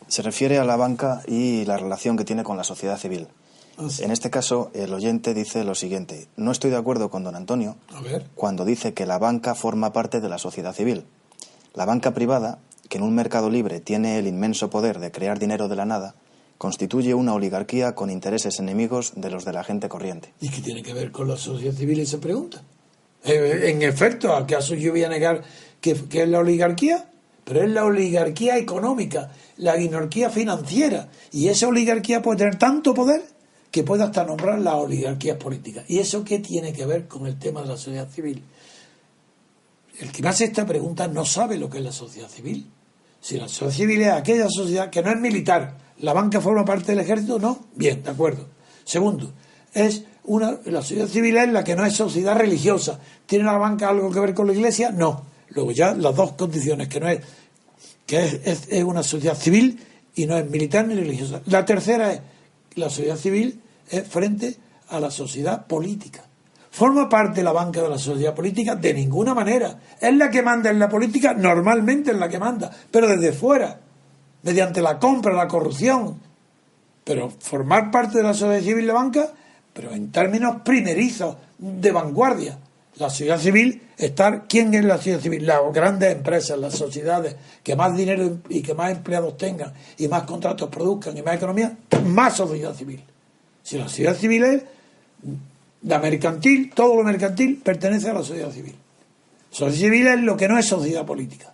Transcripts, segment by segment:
Se refiere a la banca y la relación que tiene con la sociedad civil. En este caso, el oyente dice lo siguiente: no estoy de acuerdo con don Antonio cuando dice que la banca forma parte de la sociedad civil. La banca privada, que en un mercado libre tiene el inmenso poder de crear dinero de la nada, constituye una oligarquía con intereses enemigos de los de la gente corriente. ¿Y qué tiene que ver con la sociedad civil esa pregunta? En efecto, ¿acaso yo voy a negar que es la oligarquía? Pero es la oligarquía económica, la oligarquía financiera. Y esa oligarquía puede tener tanto poder que puede hasta nombrar las oligarquías políticas. ¿Y eso qué tiene que ver con el tema de la sociedad civil? El que me hace esta pregunta no sabe lo que es la sociedad civil. Si la sociedad civil es aquella sociedad que no es militar, ¿la banca forma parte del ejército? No. Bien, de acuerdo. Segundo, la sociedad civil es la que no es sociedad religiosa. ¿Tiene la banca algo que ver con la iglesia? No. Luego ya las dos condiciones, que es una sociedad civil y no es militar ni religiosa. La tercera es, la sociedad civil es frente a la sociedad política. ¿Forma parte la banca de la sociedad política? De ninguna manera. Es la que manda en la política, normalmente es la que manda, pero desde fuera, mediante la compra, la corrupción. Pero formar parte de la sociedad civil la banca, pero en términos primerizos, de vanguardia. La sociedad civil, ¿quién es la sociedad civil? Las grandes empresas, las sociedades que más dinero y que más empleados tengan y más contratos produzcan y más economía, más sociedad civil. Si la sociedad civil es la mercantil, todo lo mercantil pertenece a la sociedad civil. Sociedad civil es lo que no es sociedad política.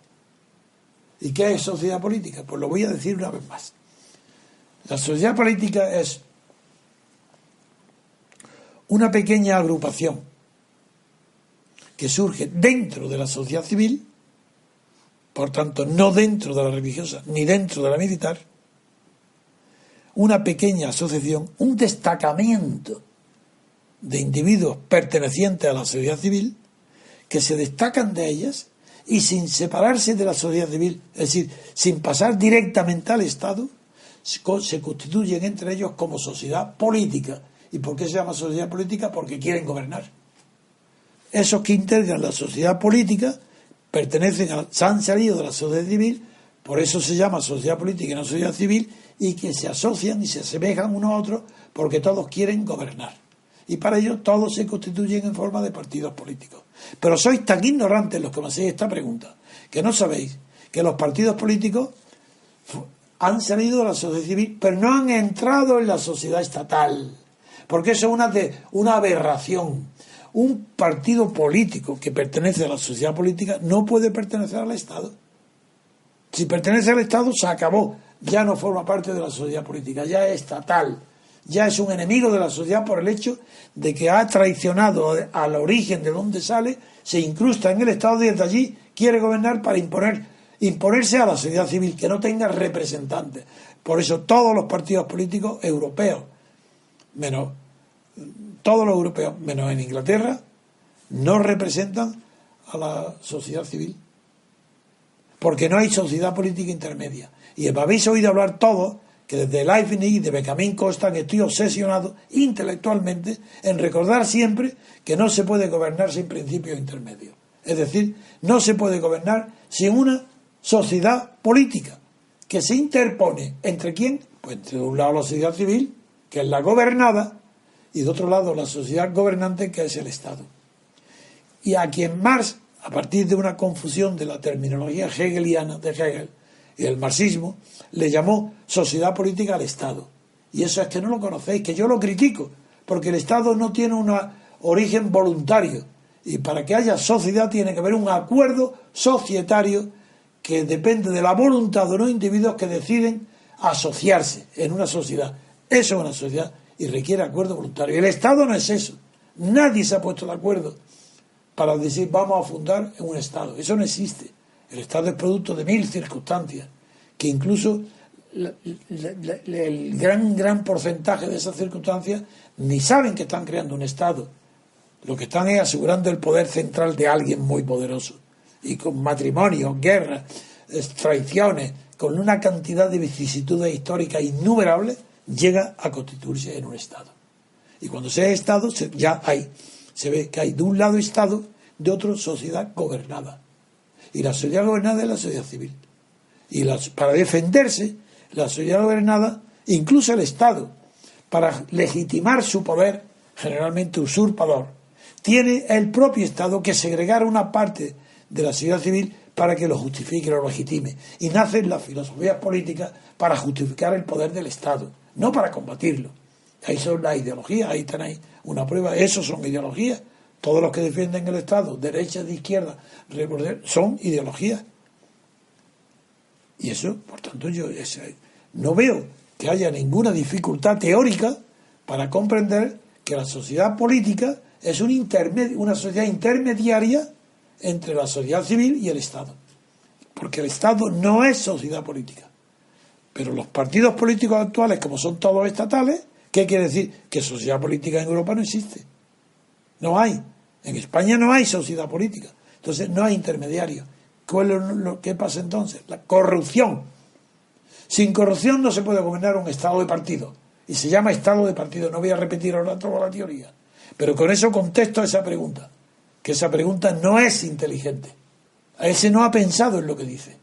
¿Y qué es sociedad política? Pues lo voy a decir una vez más. La sociedad política es una pequeña agrupación que surge dentro de la sociedad civil, por tanto no dentro de la religiosa ni dentro de la militar, una pequeña asociación, un destacamiento de individuos pertenecientes a la sociedad civil que se destacan de ellas y sin separarse de la sociedad civil, es decir, sin pasar directamente al Estado, se constituyen entre ellos como sociedad política. ¿Y por qué se llama sociedad política? Porque quieren gobernar. Esos que integran la sociedad política se han salido de la sociedad civil, por eso se llama sociedad política y no sociedad civil, y que se asocian y se asemejan unos a otros porque todos quieren gobernar. Y para ello todos se constituyen en forma de partidos políticos. Pero sois tan ignorantes los que me hacéis esta pregunta, que no sabéis que los partidos políticos han salido de la sociedad civil, pero no han entrado en la sociedad estatal. Porque eso es una aberración. Un partido político que pertenece a la sociedad política no puede pertenecer al Estado. Si pertenece al Estado, se acabó. Ya no forma parte de la sociedad política, ya es estatal. Ya es un enemigo de la sociedad por el hecho de que ha traicionado al origen de donde sale, se incrusta en el Estado y desde allí quiere gobernar para imponerse a la sociedad civil, que no tenga representantes. Por eso todos los partidos políticos europeos, todos los europeos, menos en Inglaterra, no representan a la sociedad civil. Porque no hay sociedad política intermedia. Y me habéis oído hablar todos que desde Leibniz y de Benjamin Constant estoy obsesionado intelectualmente en recordar siempre que no se puede gobernar sin principios intermedios. Es decir, no se puede gobernar sin una sociedad política que se interpone ¿entre quién? Pues entre de un lado la sociedad civil, que es la gobernada, y de otro lado la sociedad gobernante, que es el Estado. Y a quien Marx, a partir de una confusión de la terminología hegeliana de Hegel y el marxismo, le llamó sociedad política al Estado. Y eso es que no lo conocéis, que yo lo critico, porque el Estado no tiene un origen voluntario. Y para que haya sociedad tiene que haber un acuerdo societario que depende de la voluntad de unos individuos que deciden asociarse en una sociedad. Eso es una sociedad y requiere acuerdo voluntario. El Estado no es eso. Nadie se ha puesto de acuerdo para decir vamos a fundar un Estado. Eso no existe. El Estado es producto de 1000 circunstancias, que incluso el gran porcentaje de esas circunstancias ni saben que están creando un Estado. Lo que están es asegurando el poder central de alguien muy poderoso. Y con matrimonios, guerras, traiciones, con una cantidad de vicisitudes históricas innumerables, llega a constituirse en un Estado. Y cuando sea Estado, se ve que hay de un lado Estado, de otro sociedad gobernada. Y la sociedad gobernada es la sociedad civil. Y para defenderse, La sociedad gobernada, incluso el Estado, para legitimar su poder, generalmente usurpador, tiene el propio Estado que segregar una parte de la sociedad civil para que lo justifique, lo legitime. Y nacen las filosofías políticas para justificar el poder del Estado, no para combatirlo. Ahí son las ideologías, ahí tenéis una prueba. Eso son ideologías. Todos los que defienden el Estado, derecha, de izquierda, son ideologías. Y eso, por tanto, yo no veo que haya ninguna dificultad teórica para comprender que la sociedad política es una sociedad intermediaria entre la sociedad civil y el Estado. Porque el Estado no es sociedad política. Pero los partidos políticos actuales, como son todos estatales, ¿qué quiere decir? Que sociedad política en Europa no existe. No hay. En España no hay sociedad política. Entonces no hay intermediarios. ¿Qué pasa entonces? La corrupción. Sin corrupción no se puede gobernar un Estado de partido. Y se llama Estado de partido. No voy a repetir ahora toda la teoría. Pero con eso contesto esa pregunta. Que esa pregunta no es inteligente. Ese no ha pensado en lo que dice.